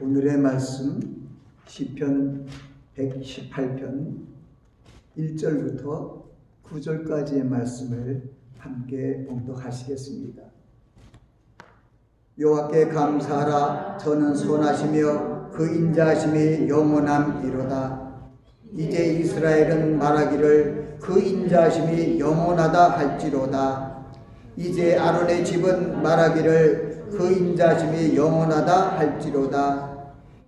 오늘의 말씀 시편 118편 1절부터 9절까지의 말씀을 함께 봉독하시겠습니다. 여호와께 감사하라. 저는 선하시며 그 인자하심이 영원함이로다. 이제 이스라엘은 말하기를 그 인자하심이 영원하다 할지로다. 이제 아론의 집은 말하기를 그 인자하심이 영원하다 할지로다.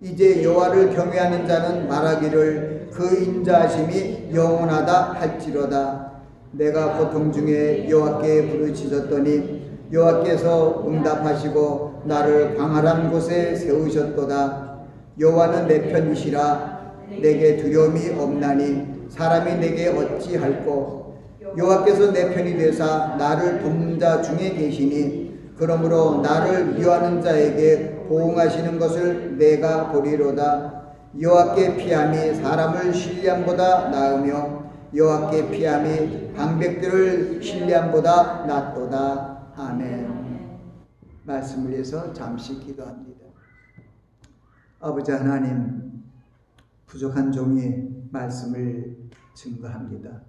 이제 여호와를 경외하는 자는 말하기를 그 인자하심이 영원하다 할지로다. 내가 고통 중에 여호와께 부르짖었더니 여호와께서 응답하시고 나를 광활한 곳에 세우셨도다. 여호와는 내 편이시라. 내게 두려움이 없나니 사람이 내게 어찌할꼬. 여호와께서 내 편이 되사 나를 돕는 자 중에 계시니 그러므로 나를 미워하는 자에게 보응하시는 것을 내가 보리로다. 여호와께 피함이 사람을 신뢰함보다 나으며 여호와께 피함이 방백들을 신뢰함보다 낫도다. 아멘. 말씀을 위해서 잠시 기도합니다. 아버지 하나님, 부족한 종이 말씀을 증거합니다.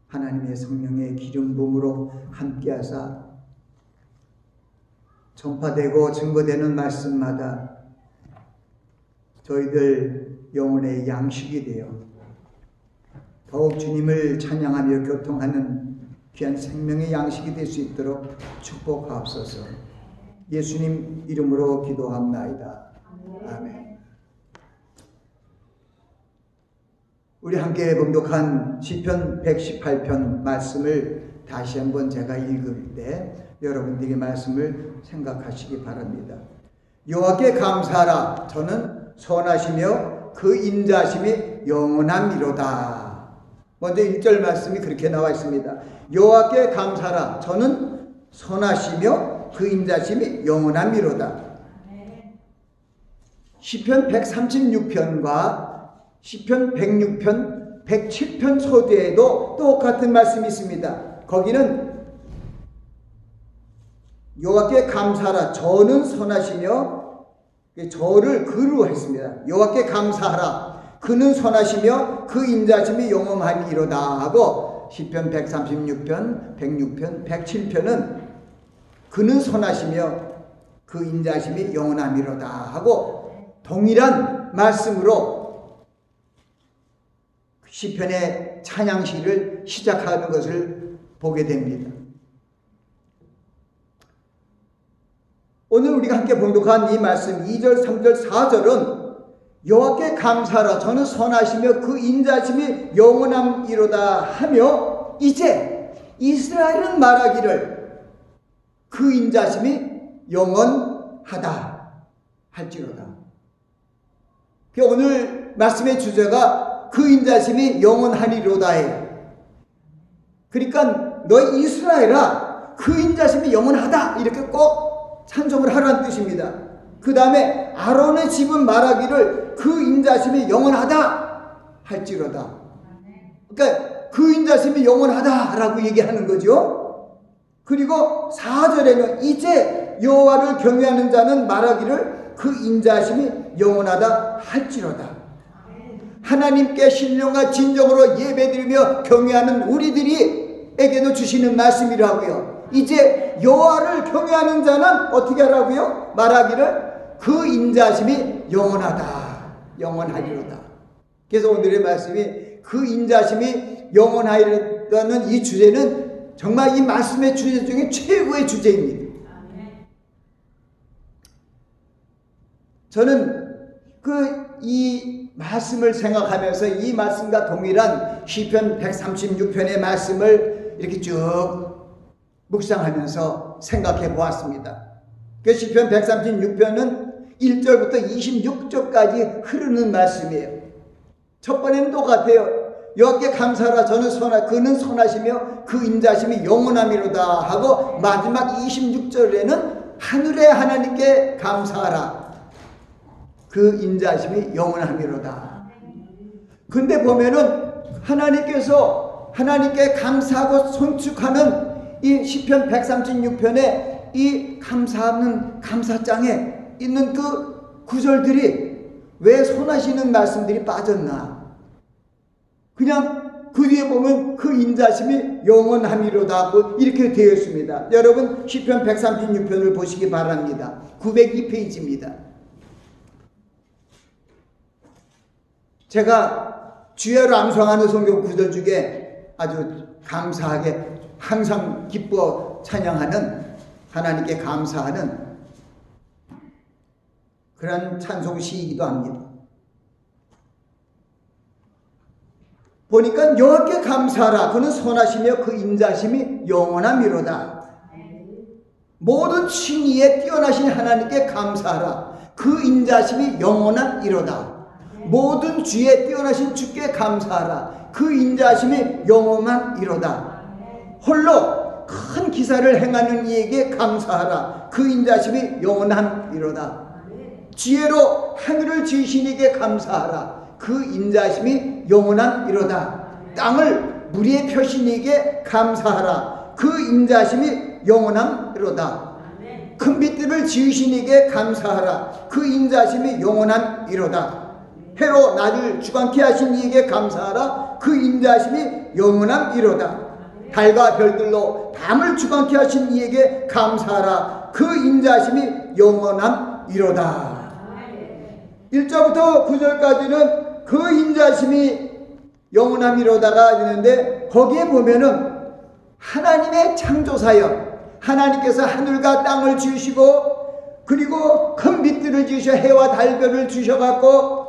하나님의 성령의 기름 부음으로 함께하사 전파되고 증거되는 말씀마다 저희들 영혼의 양식이 되어 더욱 주님을 찬양하며 교통하는 귀한 생명의 양식이 될 수 있도록 축복하옵소서. 예수님 이름으로 기도합나이다. 아멘. 우리 함께 봉독한 시편 118편 말씀을 다시 한번 제가 읽을 때 여러분들이 말씀을 생각하시기 바랍니다. 여호와께 감사하라. 저는 선하시며 그 인자하심이 영원함이로다. 먼저 1절 말씀이 그렇게 나와 있습니다. 여호와께 감사하라. 저는 선하시며 그 인자하심이 영원함이로다. 시편 136편과 시편 106편, 107편 소대에도 똑같은 말씀이 있습니다. 거기는 여호와께 감사하라. 저는 선하시며, 저를 그로 했습니다. 여호와께 감사하라. 그는 선하시며 그 인자하심이 영원하니로다 하고, 시편 136편, 106편, 107편은 그는 선하시며 그 인자하심이 영원하니로다 하고 동일한 말씀으로 시편의 찬양시를 시작하는 것을 보게 됩니다. 오늘 우리가 함께 봉독한 이 말씀 2절, 3절, 4절은 여호와께 감사하라. 저는 선하시며 그 인자하심이 영원함이로다 하며 이제 이스라엘은 말하기를 그 인자하심이 영원하다 할지로다. 오늘 말씀의 주제가 그 인자심이 영원하리로다예요. 그러니까 너희 이스라엘아, 그 인자심이 영원하다 이렇게 꼭 찬송을 하라는 뜻입니다. 그 다음에 아론의 집은 말하기를 그 인자심이 영원하다 할지로다. 그러니까 그 인자심이 영원하다라고 얘기하는 거죠. 그리고 4절에는 이제 여호와를 경외하는 자는 말하기를 그 인자심이 영원하다 할지로다. 하나님께 신령과 진정으로 예배드리며 경외하는 우리들에게도 주시는 말씀이라고요. 이제 여호와를 경외하는 자는 어떻게 하라고요? 말하기를 그 인자심이 영원하다, 영원하리로다. 그래서 오늘의 말씀이 그 인자심이 영원하리로다는 이 주제는 정말 이 말씀의 주제 중에 최고의 주제입니다. 저는 이 말씀을 생각하면서 이 말씀과 동일한 시편 136편의 말씀을 이렇게 쭉 묵상하면서 생각해 보았습니다. 그 시편 136편은 1절부터 26절까지 흐르는 말씀이에요. 첫 번에는 똑같아요. 여호와께 감사하라. 저는 그는 선하시며 그 인자심이 영원함이로다 하고 마지막 26절에는 하늘의 하나님께 감사하라. 그 인자심이 영원함이로다. 근데 보면은 하나님께 감사하고 손축하는 이 시편 136편의 이 감사하는 감사장에 있는 그 구절들이 왜 선하시는 말씀들이 빠졌나? 그냥 그 뒤에 보면 그 인자심이 영원함이로다 이렇게 되어 있습니다. 여러분 시편 136편을 보시기 바랍니다. 902페이지입니다. 제가 주야로 암송하는 성경 구절 중에 아주 감사하게 항상 기뻐 찬양하는, 하나님께 감사하는 그런 찬송시이기도 합니다. 보니까 여호와께 감사하라. 그는 선하시며 그 인자심이 영원함이로다. 모든 칭의에 뛰어나신 하나님께 감사하라. 그 인자심이 영원함이로다. 모든 주에 뛰어나신 주께 감사하라. 그 인자심이 영원함이로다. 홀로 큰 기사를 행하는 이에게 감사하라. 그 인자심이 영원함이로다. 지혜로 하늘을 지으신 이에게 감사하라. 그 인자심이 영원함이로다. 땅을 무리에 펴신 이에게 감사하라. 그 인자심이 영원함이로다. 큰 빛들을 지으신 이에게 감사하라. 그 인자심이 영원함이로다. 해로 낮을 주관케 하신 이에게 감사하라. 그 인자심이 영원함이로다. 달과 별들로 밤을 주관케 하신 이에게 감사하라. 그 인자심이 영원함이로다. 1절부터 9절까지는 그 인자심이 영원함이로다가 있는데, 거기에 보면은 하나님의 창조사역, 하나님께서 하늘과 땅을 지으시고 그리고 큰 빛들을 지으셔 해와 달별을 주셔갖고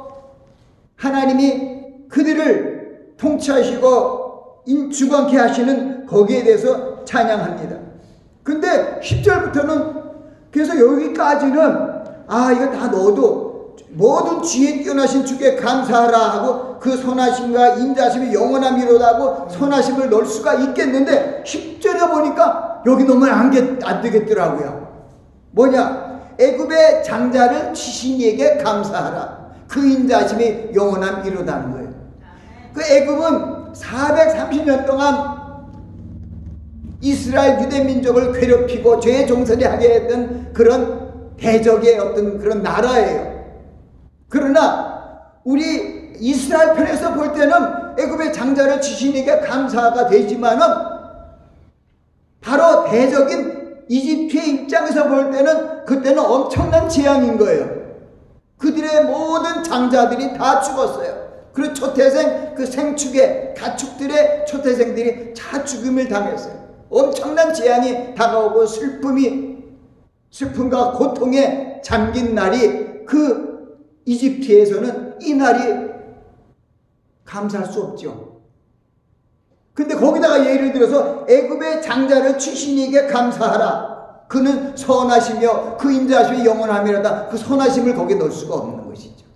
하나님이 그들을 통치하시고 주관케 하시는 거기에 대해서 찬양합니다. 근데 10절부터는 그래서 여기까지는 이거 다 넣어도 모든 지혜 뛰어나신 주께 감사하라 하고 그 선하심과 인자심이 영원함이로다 하고 선하심을 넣을 수가 있겠는데 10절에 보니까 여기 넣으면 안 되겠더라고요. 뭐냐? 애굽의 장자를 치신 이에게 감사하라. 그 인자심이 영원함이로다는 거예요. 그 애굽은 430년 동안 이스라엘 유대 민족을 괴롭히고 죄의 종살이 하게 했던 그런 대적의 어떤 그런 나라예요. 그러나 우리 이스라엘 편에서 볼 때는 애굽의 장자를 치신 이에게 감사가 되지만은 바로 대적인 이집트의 입장에서 볼 때는 그때는 엄청난 재앙인 거예요. 그들의 모든 장자들이 다 죽었어요. 그리고 초태생, 그 생축의 가축들의 초태생들이 다 죽음을 당했어요. 엄청난 재앙이 다가오고 슬픔과 고통에 잠긴 날이 그 이집트에서는 이 날이 감사할 수 없죠. 근데 거기다가 예를 들어서 애굽의 장자를 치신 이에게 감사하라. 그는 선하시며 그 인자심이 영원함이라다. 그 선하심을 거기에 넣을 수가 없는 것이죠.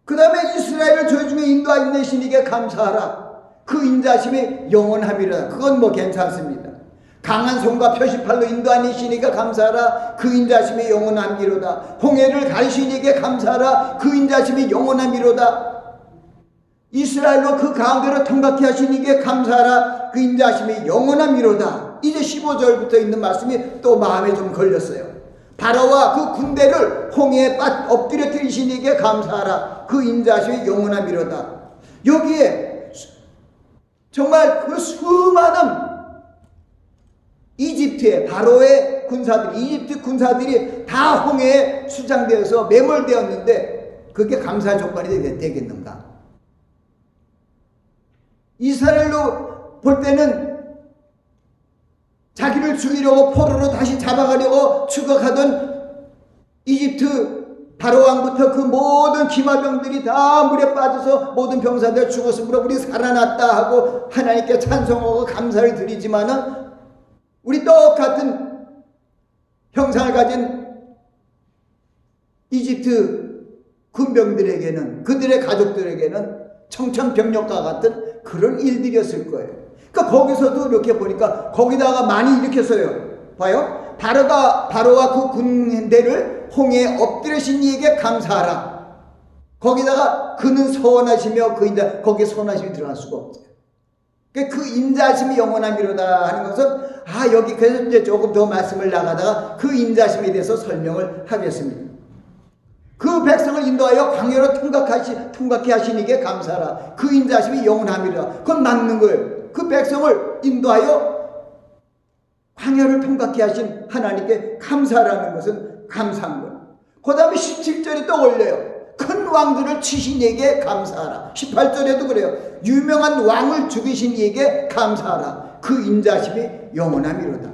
그 다음에 이스라엘을 죄 중에 인도하신 이에게 감사하라. 그 인자심이 영원함이라다. 그건 뭐 괜찮습니다. 강한 손과 표시팔로 인도하신 이에게 감사하라. 그 인자심이 영원함이로다. 홍해를 가르신 이에게 감사하라. 그 인자심이 영원함이로다. 이스라엘로 그 가운데로 통과케 하신 이에게 감사하라. 그 인자심이 영원함이로다. 이제 15절부터 있는 말씀이 또 마음에 좀 걸렸어요. 바로와 그 군대를 홍해에 엎드려 들이신 이에게 감사하라. 그 인자심이 영원함이로다. 여기에 정말 그 수많은 이집트의 바로의 군사들이, 이집트 군사들이 다 홍해에 수장되어서 매몰되었는데 그게 감사의 조건이 되겠는가? 이스라엘로 볼 때는 자기를 죽이려고 포로로 다시 잡아가려고 추격하던 이집트 바로왕부터 그 모든 기마병들이 다 물에 빠져서 모든 병사들 죽었으므로 우리 살아났다 하고 하나님께 찬송하고 감사를 드리지만은 우리 똑같은 형상을 가진 이집트 군병들에게는, 그들의 가족들에게는 청천벽력과 같은 그런 일들이었을 거예요. 그러니까 거기서도 이렇게 보니까 거기다가 많이 일으켰어요. 봐요. 바로와 그 군대를 홍해에 엎드리신 이에게 감사하라. 거기다가 그는 선하시며 그인자, 거기에 선하심이 들어갈 수가 없어요. 그 인자심이 영원함이로다 하는 것은 여기 그래서 이제 조금 더 말씀을 나가다가 그 인자심에 대해서 설명을 하겠습니다. 그 백성을 인도하여 광야로 통과케 하신 이게 감사하라. 그 인자심이 영원함이라. 그건 맞는 거예요. 그 백성을 인도하여 광야를 통과케 하신 하나님께 감사라는 것은 감사한 거예요. 그 다음에 17절이 또 올려요. 큰 왕들을 치신 이에게 감사하라. 18절에도 그래요. 유명한 왕을 죽이신 이에게 감사하라. 그 인자심이 영원함이로다.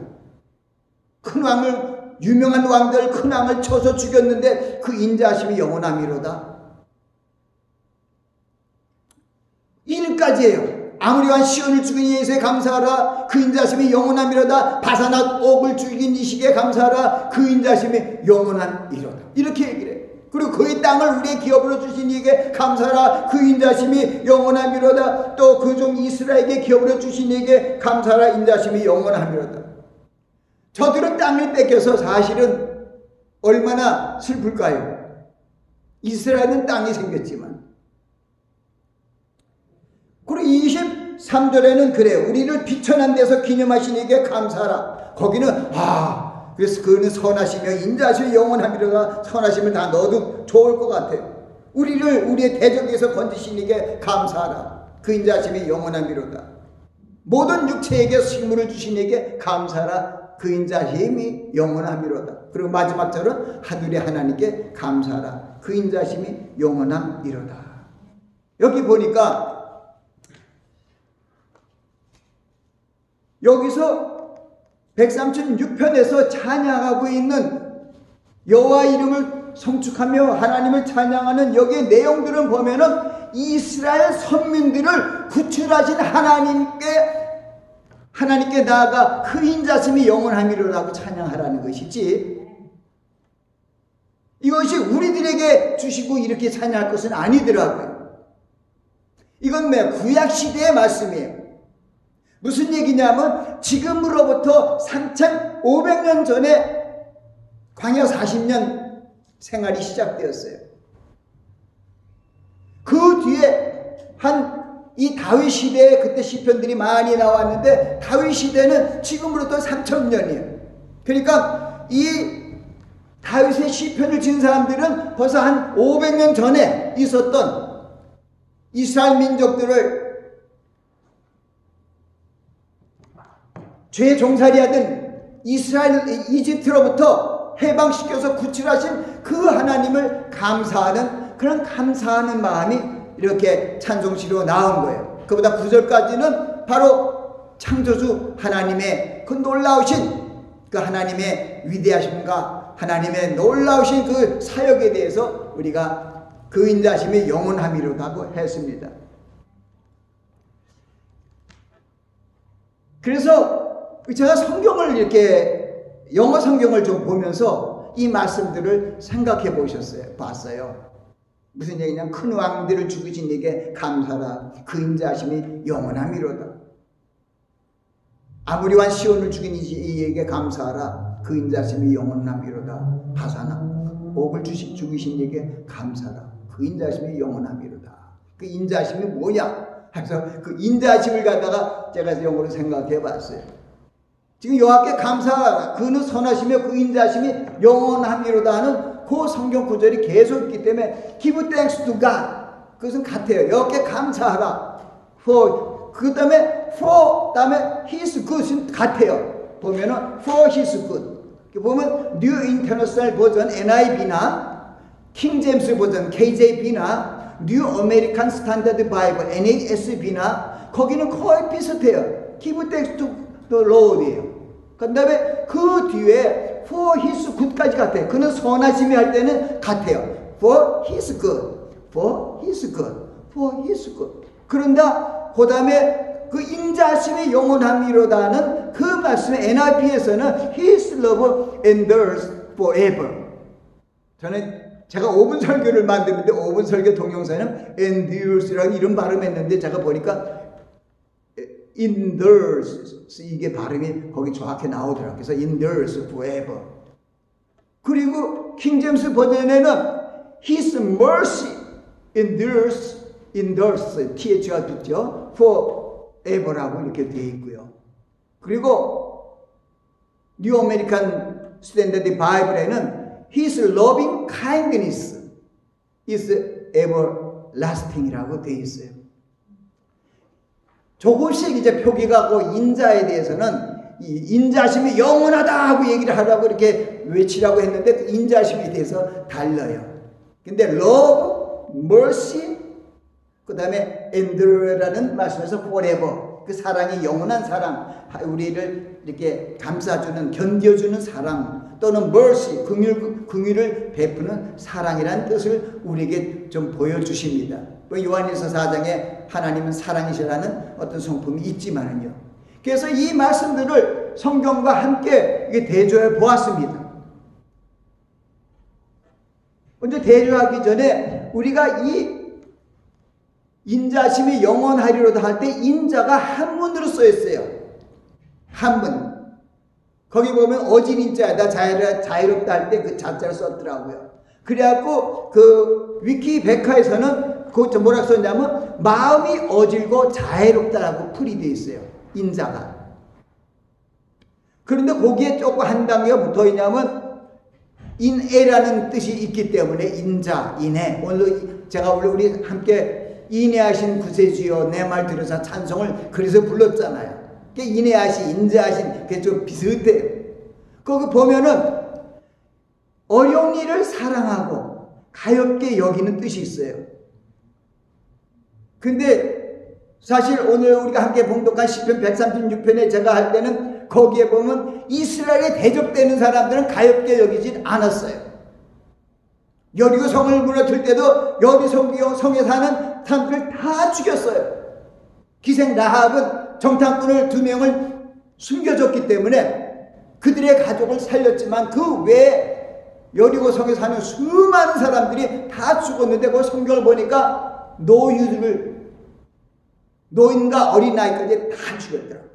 큰 왕을, 유명한 왕들 큰 왕을 쳐서 죽였는데 그 인자심이 영원함이로다. 1까지예요. 아무리와 시온을 죽인 예수에 감사하라. 그 인자심이 영원함이로다. 바사나 옥을 죽인 이식에 감사하라. 그 인자심이 영원함이로다. 이렇게 얘기를 해요. 그리고 그의 땅을 우리의 기업으로 주신 이에게 감사하라. 그 인자심이 영원함이로다. 또 그 종 이스라엘에게 기업으로 주신 이에게 감사하라. 인자심이 영원함이로다. 저들은 땅을 뺏겨서 사실은 얼마나 슬플까요? 이스라엘은 땅이 생겼지만. 그리고 23절에는 그래요. 우리를 비천한 데서 기념하신 이에게 감사하라. 거기는 그래서 그는 선하시며 인자하시며 영원함이로다. 선하심을 다 넣어도 좋을 것 같아요. 우리를 우리의 대적에서 건지신 이에게 감사하라. 그 인자하심이 영원함이로다. 모든 육체에게 식물을 주신 이에게 감사하라. 그 인자심이 영원함이로다. 그리고 마지막 절은 하늘의 하나님께 감사하라. 그 인자심이 영원함이로다. 여기 보니까 여기서 136편에서 찬양하고 있는 여호와 이름을 성축하며 하나님을 찬양하는 여기의 내용들은 보면은 이스라엘 선민들을 구출하신 하나님께 나아가 그 인자심이 영원함이로라고 찬양하라는 것이지, 이것이 우리들에게 주시고 이렇게 찬양할 것은 아니더라고요. 이건 구약시대의 말씀이에요. 무슨 얘기냐면 지금으로부터 3500년 전에 광야 40년 생활이 시작되었어요. 그 뒤에 이 다윗 시대에 그때 시편들이 많이 나왔는데, 다윗 시대는 지금으로부터 3000년이에요. 그러니까 이 다윗의 시편을 지은 사람들은 벌써 한 500년 전에 있었던 이스라엘 민족들을 죄 종살이하던 이집트로부터 해방시켜서 구출하신 그 하나님을 감사하는, 그런 감사하는 마음이 이렇게 찬송시로 나온 거예요. 그보다 9절까지는 바로 창조주 하나님의 그 놀라우신 그 하나님의 위대하심과 하나님의 놀라우신 그 사역에 대해서 우리가 그 인자심이 영원함이로다고 했습니다. 그래서 제가 성경을 이렇게 영어 성경을 좀 보면서 이 말씀들을 생각해 봤어요. 무슨 얘기냐면 큰 왕들을 죽이신 이에게 감사라. 그 인자하심이 영원함이로다. 아무리와 시온을 죽인 이에게 감사하라. 그 인자하심이 영원함이로다. 바사나 옥을 죽이신 이에게 감사라. 그 인자하심이 영원함이로다. 그 인자하심이 뭐냐? 그래서 그 인자하심을 갖다가 제가 영어로 생각해 봤어요. 지금 여호와께 감사하라. 그는 선하시며 그 인자하심이 영원함이로다 하는 그 성경 구절이 계속 있기 때문에 give thanks to God, 그것은 같아요. 여호와께 감사하라. 그 다음에 for 다음에 his good은 같아요. 보면은 for his good. 보면 New International 버전 NIV나 킹 제임스 버전 KJV나 New American Standard Bible NASB나 거기는 거의 비슷해요. give thanks to the Lord이에요. 그 다음에 그 뒤에 for his good까지 같아요. 그는 선하심이 할 때는 같아요. for his good, for his good, for his good. 그런다 그 다음에 그 인자심이 영원함이로다는 그 말씀에 NIV에서는 his love endures forever. 제가 5분 설교를 만드는데 5분 설교 동영상에는 endures라고 이런 발음했는데 제가 보니까 endures, 이게 발음이 거기 정확히 나오더라고요. 그래서 endures forever. 그리고 킹 제임스 버전에는 his mercy endures, TH가 붙죠. ever라고 이렇게 되어 있고요. 그리고 뉴 아메리칸 스탠더드 바이블에는 His loving kindness is everlasting이라고 되어 있어요. 조금씩 이제 표기가 그 인자에 대해서는 이 인자심이 영원하다 하고 얘기를 하라고 이렇게 외치라고 했는데 그 인자심에 대해서 달라요. 근데 love, mercy, 그 다음에 endure라는 말씀에서 forever, 그 사랑이 영원한 사랑, 우리를 이렇게 감싸주는, 견뎌주는 사랑, 또는 mercy, 긍휼을 베푸는 사랑이라는 뜻을 우리에게 좀 보여주십니다. 요한일서 4장에 하나님은 사랑이시라는 어떤 성품이 있지만은요. 그래서 이 말씀들을 성경과 함께 대조해 보았습니다. 먼저 대조하기 전에 우리가 이 인자심이 영원하리로다 할 때 인자가 한문으로 써 있어요. 한문. 거기 보면 어진 인자다, 자유롭다 할 때 그 자자를 썼더라고요. 그래갖고 그 위키백과에서는 그 뭐라고 썼냐면 마음이 어질고 자애롭다라고 풀이 되어 있어요. 인자가. 그런데 거기에 조금 한 단계가 붙어 있냐면 인애라는 뜻이 있기 때문에 인자, 인애. 오늘 제가 우리 함께 인애하신 구세주여 내 말 들으사 찬송을 그래서 불렀잖아요. 인애하신, 인자하신 그게 좀 비슷해요. 거기 보면은 어려운 일을 사랑하고 가볍게 여기는 뜻이 있어요. 근데 사실 오늘 우리가 함께 봉독한 시편 136편에 제가 할 때는 거기에 보면 이스라엘에 대적되는 사람들은 가볍게 여기진 않았어요. 여리고 성을 무너뜨릴 때도 여리고 성에 사는 사람들 다 죽였어요. 기생 라합은 정탐꾼을 2명을 숨겨줬기 때문에 그들의 가족을 살렸지만 그 외에 여리고 성에 사는 수많은 사람들이 다 죽었는데 그 성경을 보니까 노인과 어린아이까지 다 죽였더라고요.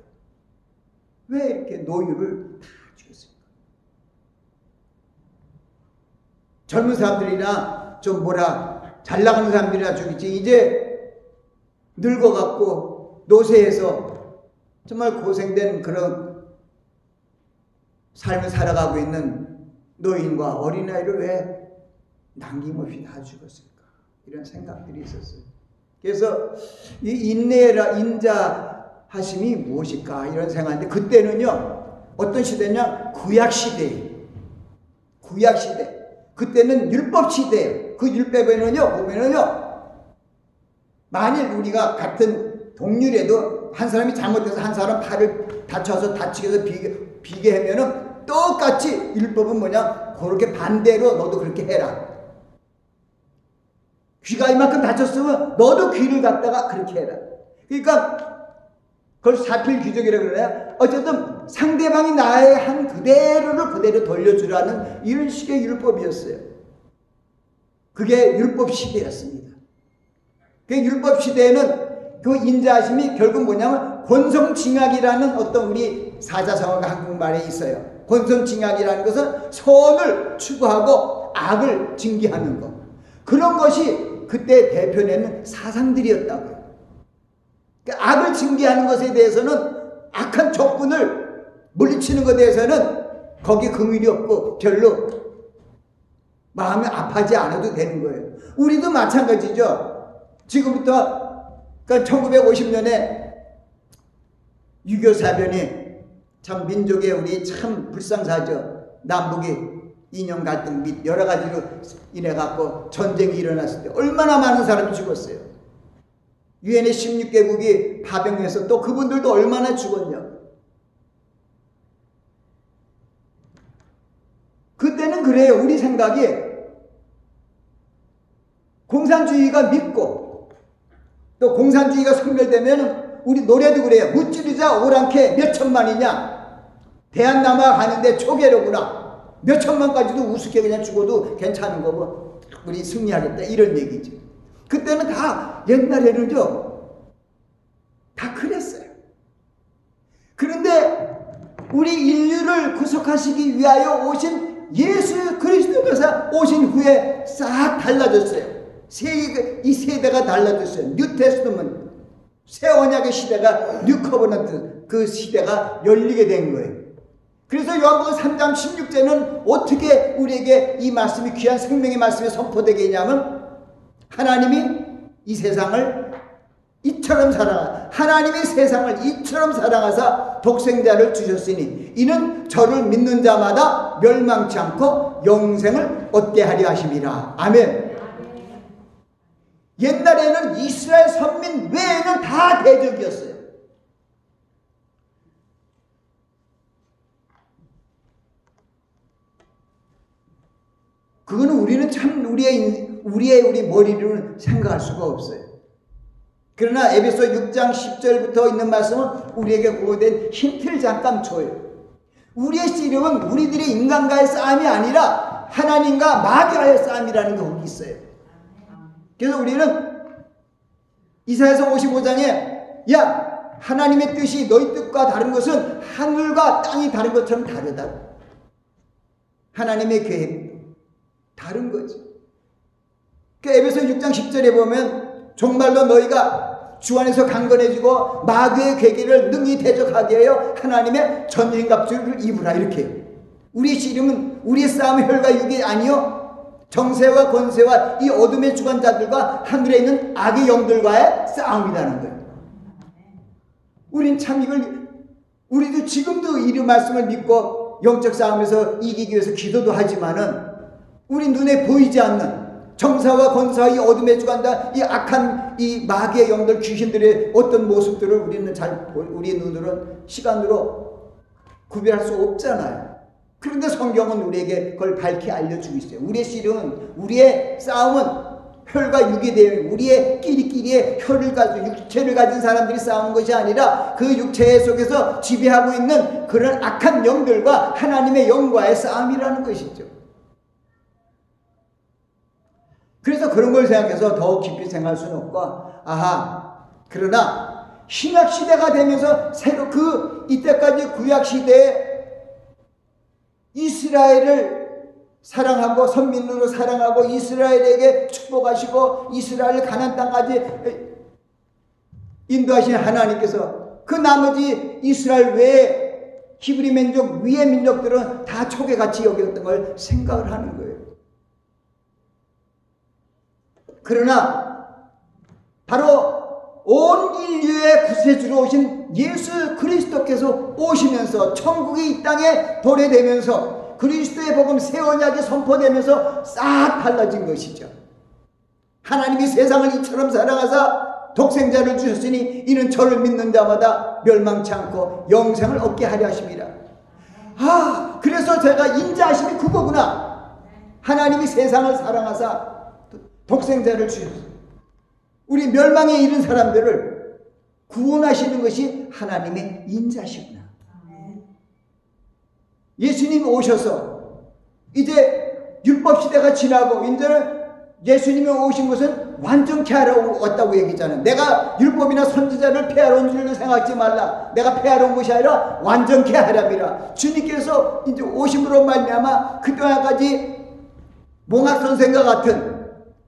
왜 이렇게 노유를 다 죽였습니까? 젊은 사람들이나 좀 잘 나가는 사람들이나 죽이지 이제 늙어갖고 노쇠해서 정말 고생된 그런 삶을 살아가고 있는 노인과 어린아이를 왜 남김없이 다 죽었을까? 이런 생각들이 있었어요. 그래서 이 인자하심이 무엇일까? 이런 생각인데 그때는요, 어떤 시대냐? 구약시대예요. 구약시대. 그때는 율법시대예요. 그 율법에는요, 보면은요, 만일 우리가 같은 동률에도 한 사람이 잘못해서 한 사람 팔을 다쳐서 다치게 해서 비게 하면은 똑같이 율법은 뭐냐? 그렇게 반대로 너도 그렇게 해라. 귀가 이만큼 다쳤으면 너도 귀를 갖다가 그렇게 해라. 그러니까 그걸 사필귀족이라고 그러나요? 어쨌든 상대방이 나의 한 그대로를 그대로 돌려주라는 이런 식의 율법이었어요. 그게 율법 시대였습니다. 그 율법 시대에는 그 인자하심이 결국 뭐냐면 권성징악이라는 어떤 우리 사자성어가 한국말에 있어요. 권성징악이라는 것은 선을 추구하고 악을 징계하는 것. 그런 것이 그때 대표되는 사상들이었다고요. 그러니까 악을 징계하는 것에 대해서는 악한 적군을 물리치는 것에 대해서는 거기에 긍휼이 없고 별로 마음이 아파하지 않아도 되는 거예요. 우리도 마찬가지죠. 지금부터 그러니까 1950년에 6.25 사변이 참 민족의 우리 참 불상사죠. 남북이 이념 갈등 및 여러 가지로 인해 갖고 전쟁이 일어났을 때 얼마나 많은 사람이 죽었어요. 유엔의 16개국이 파병해서 또 그분들도 얼마나 죽었냐. 그때는 그래요. 우리 생각이 공산주의가 믿고 또 공산주의가 소멸되면 우리 노래도 그래요. 무찌르자 오랑캐 몇 천만이냐. 대한남아 가는데 초계로구나. 몇 천만까지도 우습게 그냥 죽어도 괜찮은 거고 우리 승리하겠다 이런 얘기죠. 그때는 다 옛날에는요 다 그랬어요. 그런데 우리 인류를 구속하시기 위하여 오신 예수 그리스도께서 오신 후에 싹 달라졌어요. 이 세대가 달라졌어요. 뉴 테스트먼트. 새 언약의 시대가 뉴 커버넌트 그 시대가 열리게 된 거예요. 그래서 요한복음 3장 16절은 어떻게 우리에게 이 말씀이 귀한 생명의 말씀이 선포되게 했냐면 하나님이 이 세상을 이처럼 하나님이 세상을 이처럼 사랑하사 독생자를 주셨으니 이는 저를 믿는 자마다 멸망치 않고 영생을 얻게 하려 하심이라. 아멘. 옛날에는 이스라엘 선민 외에는 다 대적이었어요. 그거는 우리는 참 우리 머리로는 생각할 수가 없어요. 그러나 에베소 6장 10절부터 있는 말씀은 우리에게 보고된 힌트를 잠깐 줘요. 우리의 씨름은 우리들의 인간과의 싸움이 아니라 하나님과 마귀와의 싸움이라는 게 거기 있어요. 그래서 우리는 이사야서 55장에 야 하나님의 뜻이 너희 뜻과 다른 것은 하늘과 땅이 다른 것처럼 다르다. 하나님의 계획 다른 거지. 그 에베소 6장 10절에 보면 정말로 너희가 주 안에서 강건해지고 마귀의 괴계를 능히 대적하게 하여 하나님의 전쟁갑주를 입으라 이렇게. 우리의 씨름은 우리의 싸움은 혈과 육이 아니요 정세와 권세와 이 어둠의 주관자들과 하늘에 있는 악의 영들과의 싸움이라는 거예요. 우린 참 우리도 지금도 이 말씀을 믿고 영적 싸움에서 이기기 위해서 기도도 하지만은 우리 눈에 보이지 않는 정사와 권사와 이 어둠의 주관자 이 악한 이 마귀의 영들 귀신들의 어떤 모습들을 우리는 우리의 눈으로는 시간으로 구별할 수 없잖아요. 그런데 성경은 우리에게 그걸 밝히 알려주고 있어요. 우리의 씨름은 우리의 싸움은 혈과 육이 되어 우리의 끼리끼리의 혈을 가지고 육체를 가진 사람들이 싸우는 것이 아니라 그 육체 속에서 지배하고 있는 그런 악한 영들과 하나님의 영과의 싸움이라는 것이죠. 그래서 그런 걸 생각해서 더 깊이 생각할 수는 없고 그러나 신약 시대가 되면서 새로 이때까지 구약 시대에 이스라엘을 사랑하고 선민으로 사랑하고 이스라엘에게 축복하시고 이스라엘 가나안 땅까지 인도하신 하나님께서 그 나머지 이스라엘 외에 히브리 민족 위의 민족들은 다 촉에같이 여겼던 걸 생각을 하는 거예요. 그러나 바로 온 인류의 구세주로 오신 예수 그리스도께서 오시면서 천국이 이 땅에 도래되면서 그리스도의 복음 새 언약이 선포되면서 싹 달라진 것이죠. 하나님이 세상을 이처럼 사랑하사 독생자를 주셨으니 이는 저를 믿는 자마다 멸망치 않고 영생을 얻게 하려 하심이라. 그래서 제가 인자하심이 그거구나. 하나님이 세상을 사랑하사 독생자를 주셨어요. 우리 멸망에 이른 사람들을 구원하시는 것이 하나님의 인자시구나. 예수님이 오셔서 이제 율법 시대가 지나고 이제는 예수님이 오신 것은 완전케 하러 왔다고 얘기잖아요. 내가 율법이나 선지자를 폐하러 온 줄로 생각하지 말라. 내가 폐하러 온 것이 아니라 완전케 하랍니다. 주님께서 이제 오심으로 말미암아 그동안까지 몽학 선생과 같은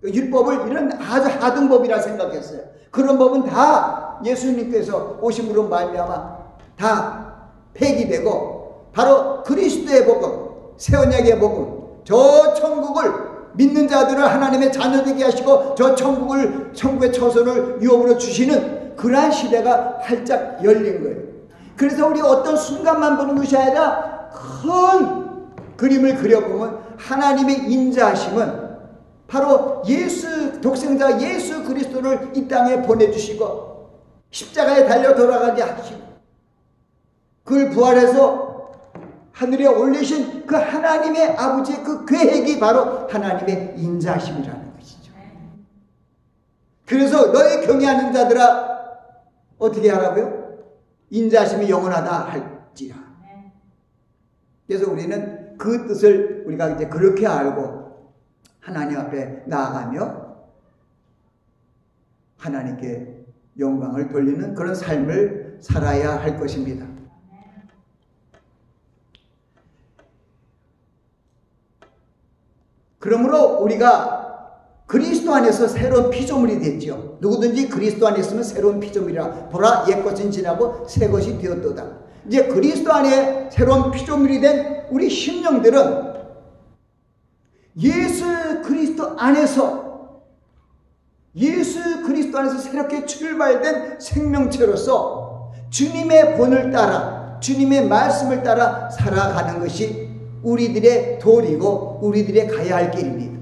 율법을 이런 아주 하등법이라 생각했어요. 그런 법은 다 예수님께서 오심으로 말미암아 다 폐기되고 바로 그리스도의 복음, 새 언약의 복음, 저 천국을 믿는 자들을 하나님의 자녀되게 하시고 저 천국의 처소를 유업으로 주시는 그러한 시대가 활짝 열린 거예요. 그래서 우리 어떤 순간만 보는 것이 아니라 큰 그림을 그려보면 하나님의 인자하심은 바로 독생자 예수 그리스도를 이 땅에 보내주시고 십자가에 달려 돌아가게 하시고 그를 부활해서 하늘에 올리신 그 하나님의 아버지의 그 계획이 바로 하나님의 인자하심이라는 것이죠. 그래서 너의 경외하는 자들아 어떻게 하라고요? 인자하심이 영원하다 할지라. 그래서 우리는 그 뜻을 우리가 이제 그렇게 알고 하나님 앞에 나아가며 하나님께 영광을 돌리는 그런 삶을 살아야 할 것입니다. 그러므로 우리가 그리스도 안에서 새로운 피조물이 됐죠. 누구든지 그리스도 안에 있으면 새로운 피조물이라. 보라, 옛것은 지나고 새것이 되었도다. 이제 그리스도 안에 새로운 피조물이 된 우리 심령들은 예수 그리스도 안에서 새롭게 출발된 생명체로서 주님의 본을 따라, 주님의 말씀을 따라 살아가는 것이 우리들의 도리고 우리들의 가야 할 길입니다.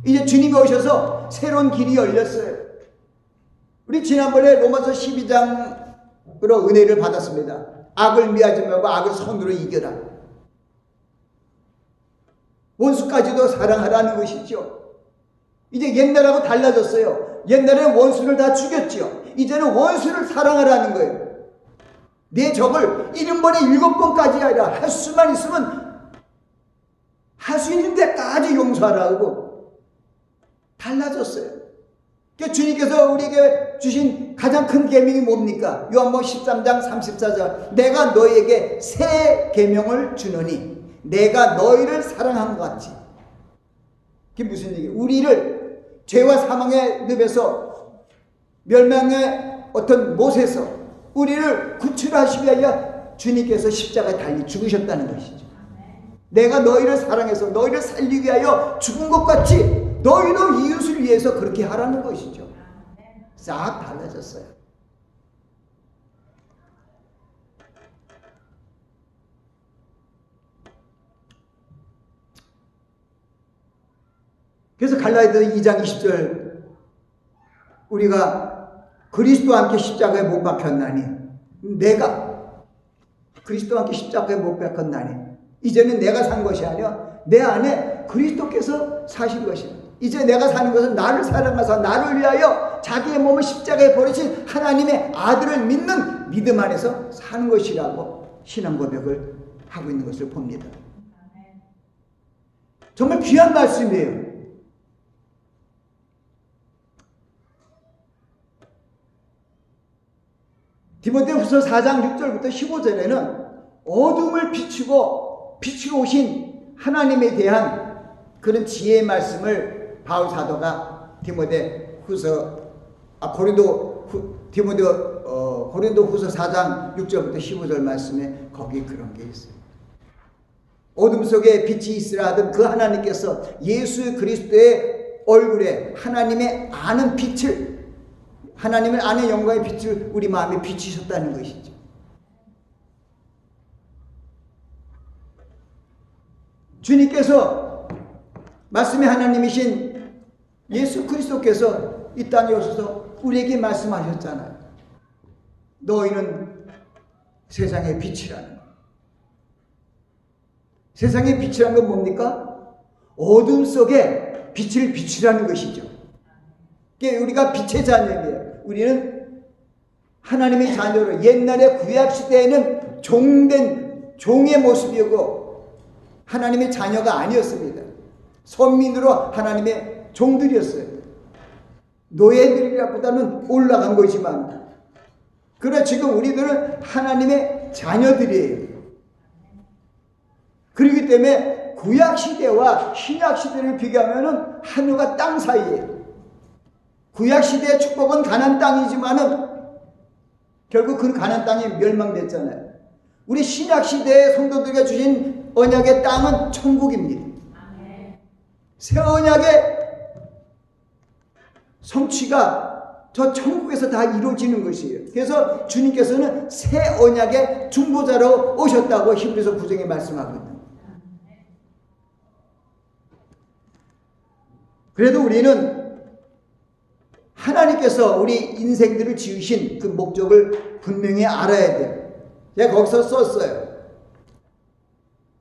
이제 주님이 오셔서 새로운 길이 열렸어요. 우리 지난번에 로마서 12장으로 은혜를 받았습니다. 악을 미하지 말고 악을 선으로 이겨라. 원수까지도 사랑하라는 것이죠. 이제 옛날하고 달라졌어요. 옛날에는 원수를 다 죽였죠. 이제는 원수를 사랑하라는 거예요. 내 적을 70번에 7번까지 아니라 할 수만 있으면 할 수 있는 데까지 용서하라고 달라졌어요. 그러니까 주님께서 우리에게 주신 가장 큰 계명이 뭡니까? 요한복음 13장 34절 내가 너희에게 새 계명을 주노니 내가 너희를 사랑한 것 같이. 그게 무슨 얘기예요? 우리를 죄와 사망의 늪에서 멸망의 어떤 못에서 우리를 구출하시기 위하여 주님께서 십자가에 달리 죽으셨다는 것이죠. 내가 너희를 사랑해서 너희를 살리기 위하여 죽은 것 같이 너희도 이웃을 위해서 그렇게 하라는 것이죠. 싹 달라졌어요. 그래서 갈라디아 2장 20절 우리가 그리스도와 함께 십자가에 못 박혔나니 내가 그리스도와 함께 십자가에 못 박혔나니 이제는 내가 산 것이 아니라 내 안에 그리스도께서 사신 것이다. 이제 내가 사는 것은 나를 사랑하사 나를 위하여 자기의 몸을 십자가에 버리신 하나님의 아들을 믿는 믿음 안에서 사는 것이라고 신앙 고백을 하고 있는 것을 봅니다. 정말 귀한 말씀이에요. 디모데후서 4장 6절부터 15절에는 어둠을 비추고 오신 하나님에 대한 그런 지혜의 말씀을 바울 사도가 고린도후서 4장 6절부터 15절 말씀에 거기 그런 게 있어요. 어둠 속에 빛이 있으라 하던 그 하나님께서 예수 그리스도의 얼굴에 하나님의 아는 빛을 하나님을 아는 영광의 빛을 우리 마음에 비추셨다는 것이죠. 주님께서 말씀의 하나님이신 예수 그리스도께서 이 땅에 오셔서 우리에게 말씀하셨잖아요. 너희는 세상의 빛이라는 것. 세상의 빛이라는 건 뭡니까? 어둠 속에 빛을 비추라는 것이죠. 우리가 빛의 자녀예요. 우리는 하나님의 자녀로 옛날에 구약시대에는 종의 모습이고 하나님의 자녀가 아니었습니다. 선민으로 하나님의 종들이었어요. 노예들이라보다는 올라간 거지만 그러나 지금 우리들은 하나님의 자녀들이에요. 그렇기 때문에 구약시대와 신약시대를 비교하면 하늘과 땅 사이에 구약시대의 축복은 가나안 땅이지만은 결국 그 가나안 땅이 멸망됐잖아요. 우리 신약시대의 성도들에게 주신 언약의 땅은 천국입니다. 새 언약의 성취가 저 천국에서 다 이루어지는 것이에요. 그래서 주님께서는 새 언약의 중보자로 오셨다고 히브리서 9장에 말씀하거든요. 그래도 우리는 하나님께서 우리 인생들을 지으신 그 목적을 분명히 알아야 돼요. 제가 거기서 썼어요.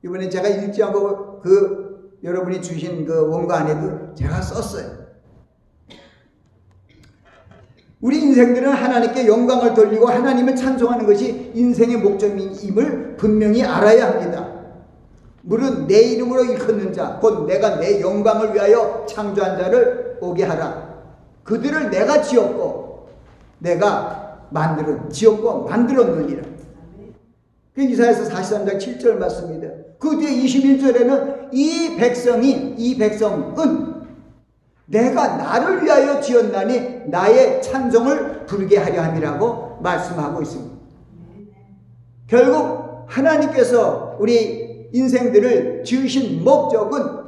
이번에 제가 읽지 않고 여러분이 주신 그 원고 안에도 제가 썼어요. 우리 인생들은 하나님께 영광을 돌리고 하나님을 찬송하는 것이 인생의 목적임을 분명히 알아야 합니다. 물은 내 이름으로 일컫는 자, 곧 내가 내 영광을 위하여 창조한 자를 오게 하라. 그들을 내가 지었고 내가 지었고 만들었느니라. 그 이사야서 43장 7절 말씀입니다. 그 뒤에 21절에는 이 백성은 내가 나를 위하여 지었나니 나의 찬송을 부르게 하려 함이라고 말씀하고 있습니다. 결국 하나님께서 우리 인생들을 지으신 목적은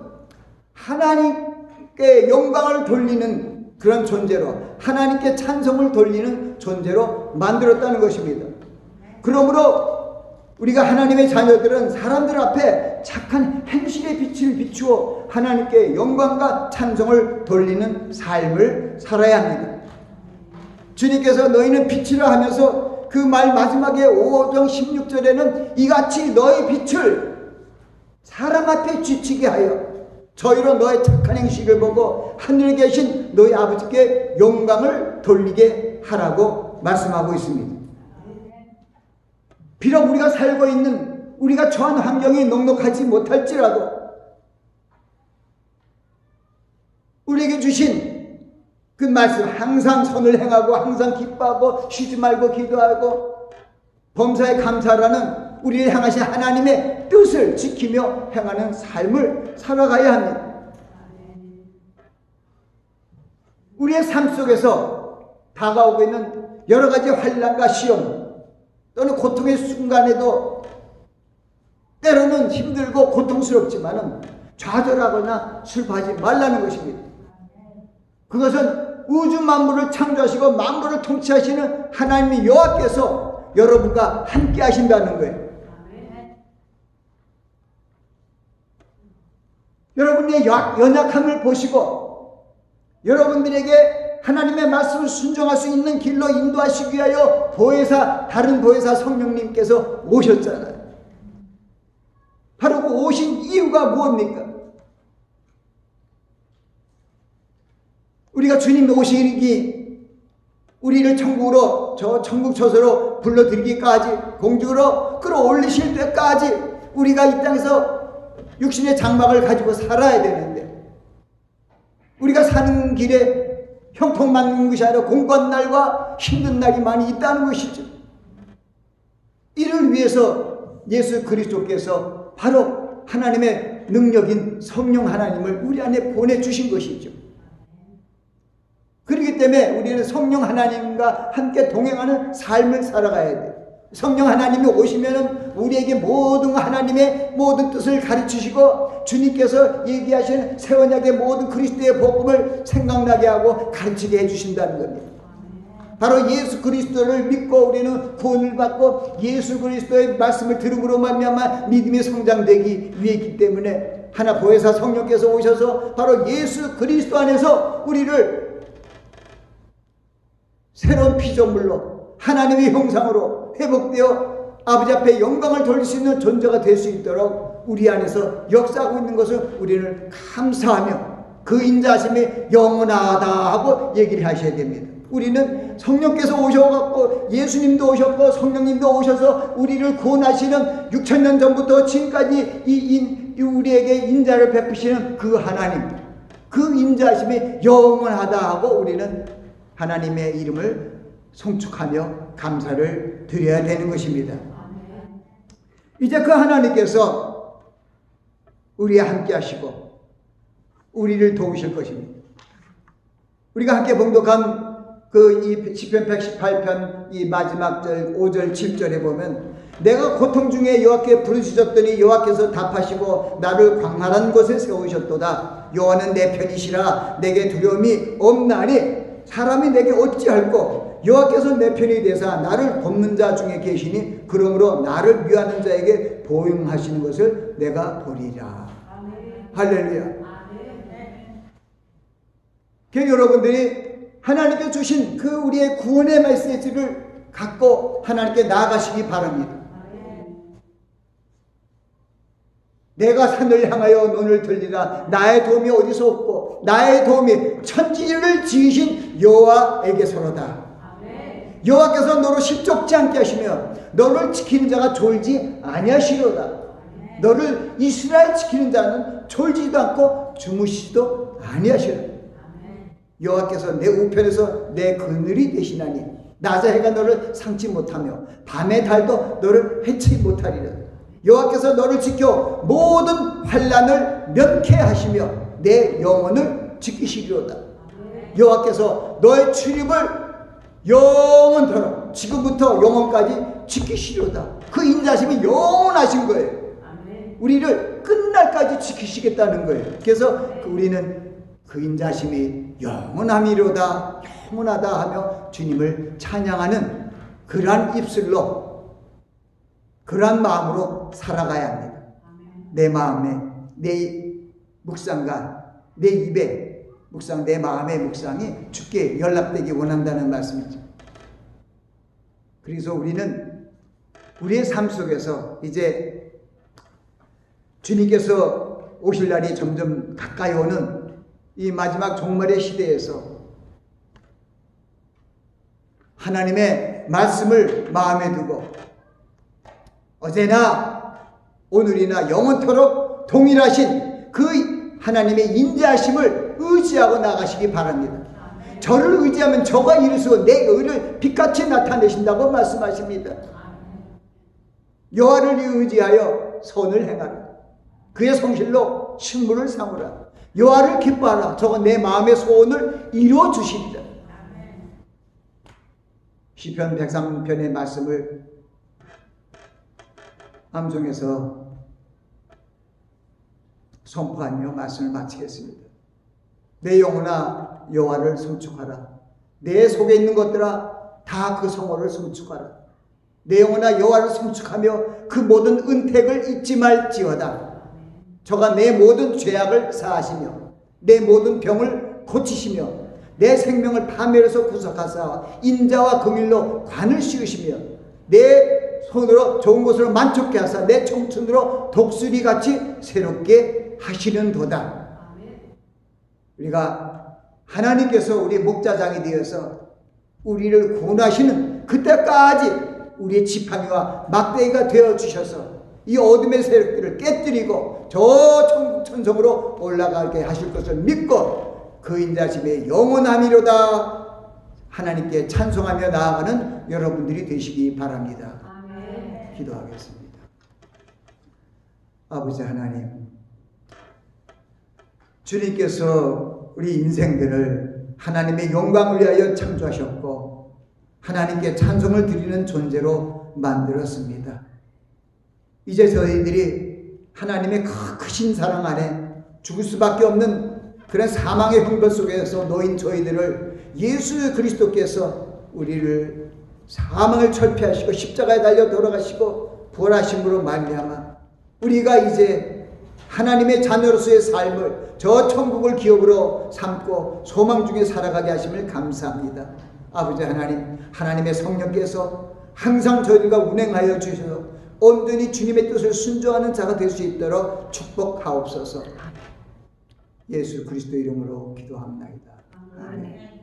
하나님께 영광을 돌리는 그런 존재로, 하나님께 찬송을 돌리는 존재로 만들었다는 것입니다. 그러므로 우리가 하나님의 자녀들은 사람들 앞에 착한 행실의 빛을 비추어 하나님께 영광과 찬송을 돌리는 삶을 살아야 합니다. 주님께서 너희는 빛이라 하면서 그 말 마지막에 5장 16절에는 이같이 너희 빛을 사람 앞에 비치게 하여 저희로 너의 착한 행실을 보고 하늘에 계신 너희 아버지께 영광을 돌리게 하라고 말씀하고 있습니다. 비록 우리가 살고 있는, 우리가 처한 환경이 녹록하지 못할지라도 우리에게 주신 그 말씀, 항상 선을 행하고 항상 기뻐하고 쉬지 말고 기도하고 범사에 감사하라는 우리를 향하신 하나님의 뜻을 지키며 행하는 삶을 살아가야 합니다. 우리의 삶 속에서 다가오고 있는 여러 가지 환난과 시험 또는 고통의 순간에도 때로는 힘들고 고통스럽지만은 좌절하거나 슬퍼하지 말라는 것입니다. 그것은 우주 만물을 창조하시고 만물을 통치하시는 하나님의 여호와께서 여러분과 함께 하신다는 거예요. 여러분의 연약함을 보시고 여러분들에게 하나님의 말씀을 순종할 수 있는 길로 인도하시기 위하여 다른 보혜사 성령님께서 오셨잖아요. 바로 그 오신 이유가 무엇입니까? 우리가 주님 오시기, 우리를 천국으로, 저 천국 처소로 불러들이기까지, 공중으로 끌어올리실 때까지 우리가 이 땅에서 육신의 장막을 가지고 살아야 되는데, 우리가 사는 길에 형통맞는 것이 아니라 공고한 날과 힘든 날이 많이 있다는 것이죠. 이를 위해서 예수 그리스도께서 바로 하나님의 능력인 성령 하나님을 우리 안에 보내주신 것이죠. 그렇기 때문에 우리는 성령 하나님과 함께 동행하는 삶을 살아가야 돼요. 성령 하나님이 오시면은 우리에게 모든 하나님의 모든 뜻을 가르치시고 주님께서 얘기하시는 새 언약의 모든 그리스도의 복음을 생각나게 하고 가르치게 해주신다는 겁니다. 바로 예수 그리스도를 믿고 우리는 구원을 받고 예수 그리스도의 말씀을 들음으로 말미암아 믿음이 성장되기 위해이기 때문에 하나 보혜사 성령께서 오셔서 바로 예수 그리스도 안에서 우리를 새로운 피조물로 하나님의 형상으로 회복되어 아버지 앞에 영광을 돌릴 수 있는 존재가 될 수 있도록 우리 안에서 역사하고 있는 것을 우리는 감사하며 그 인자하심이 영원하다 하고 얘기를 하셔야 됩니다. 우리는 성령께서 오셔갖고 예수님도 오셨고 성령님도 오셔서 우리를 구원하시는 6,000년 전부터 지금까지 우리에게 인자를 베푸시는 그 하나님, 그 인자하심이 영원하다 하고 우리는 하나님의 이름을 송축하며 감사를 드려야 되는 것입니다. 이제 그 하나님께서 우리와 함께 하시고 우리를 도우실 것입니다. 우리가 함께 봉독한 이 시편 118편 이 마지막 절 5절 7절에 보면 내가 고통 중에 여호와께 부르짖었더니 여호와께서 답하시고 나를 광활한 곳에 세우셨도다. 여호와는 내 편이시라 내게 두려움이 없나니 사람이 내게 어찌할꼬 여호와께서 내 편이 되사 나를 돕는 자 중에 계시니 그러므로 나를 위하는 자에게 보응하시는 것을 내가 보리라. 아멘. 할렐루야. 아멘. 여러분들이 하나님께 주신 그 우리의 구원의 메시지를 갖고 하나님께 나아가시기 바랍니다. 내가 산을 향하여 눈을 들리라. 나의 도움이 어디서 없고 나의 도움이 천지를 지으신 여호와에게서로다. 여호와께서 너를 실족지 않게 하시며 너를 지키는 자가 졸지 아니하시로다. 너를 이스라엘 지키는 자는 졸지도 않고 주무시지도 아니하시로다. 여호와께서 내 우편에서 내 그늘이 되시나니 낮의 해가 너를 상치 못하며 밤의 달도 너를 해치지 못하리라. 여호와께서 너를 지켜 모든 환난을 면케 하시며 내 영혼을 지키시리로다. 여호와께서 너의 출입을 영원토록 지금부터 영원까지 지키시리로다. 그 인자심이 영원하신 거예요. 우리를 끝날까지 지키시겠다는 거예요. 그래서 우리는 그 인자심이 영원함이로다, 영원하다 하며 주님을 찬양하는 그러한 입술로, 그러한 마음으로 살아가야 합니다. 내 마음에, 내 묵상과 내 입에 묵상, 내 마음의 묵상이 주께 연락되기 원한다는 말씀이죠. 그래서 우리는 우리의 삶 속에서 이제 주님께서 오실 날이 점점 가까이 오는 이 마지막 종말의 시대에서 하나님의 말씀을 마음에 두고 어제나 오늘이나 영원토록 동일하신 그 하나님의 인자하심을 의지하고 나가시기 바랍니다. 저를 의지하면 저가 이루시고 내 의를 빛같이 나타내신다고 말씀하십니다. 여호와를 의지하여 선을 행하라. 그의 성실로 식물을 삼으라. 여호와를 기뻐하라. 저가 내 마음의 소원을 이루어 주시리라. 시편 103편의 말씀을 암송해서 선포하며 말씀을 마치겠습니다. 내 영혼아 여호와를 송축하라. 내 속에 있는 것들아 다 그 성호를 송축하라. 내 영혼아 여호와를 송축하며 그 모든 은택을 잊지 말지어다. 저가 내 모든 죄악을 사하시며 내 모든 병을 고치시며 내 생명을 파멸해서 구속하사 인자와 긍휼로 관을 씌우시며 내 손으로 좋은 것으로 만족케 하사 내 청춘으로 독수리같이 새롭게 하시는도다. 우리가 하나님께서 우리 목자장이 되어서 우리를 구원하시는 그때까지 우리의 지팡이와 막대기가 되어주셔서 이 어둠의 세력들을 깨뜨리고 저 천성으로 올라가게 하실 것을 믿고 그 인자심의 영원함이로다 하나님께 찬송하며 나아가는 여러분들이 되시기 바랍니다. 아멘. 기도하겠습니다. 아버지 하나님, 주님께서 우리 인생들을 하나님의 영광을 위하여 창조하셨고 하나님께 찬송을 드리는 존재로 만들었습니다. 이제 저희들이 하나님의 크신 사랑 안에 죽을 수밖에 없는 그런 사망의 형벌 속에서 놓인 저희들을 예수 그리스도께서 우리를 사망을 철폐하시고 십자가에 달려 돌아가시고 부활하심으로 말미암아 우리가 이제 하나님의 자녀로서의 삶을 저 천국을 기업으로 삼고 소망 중에 살아가게 하심을 감사합니다. 아버지 하나님, 하나님의 성령께서 항상 저희들과 운행하여 주셔서 온전히 주님의 뜻을 순종하는 자가 될 수 있도록 축복하옵소서. 예수 그리스도 이름으로 기도합니다. 아멘.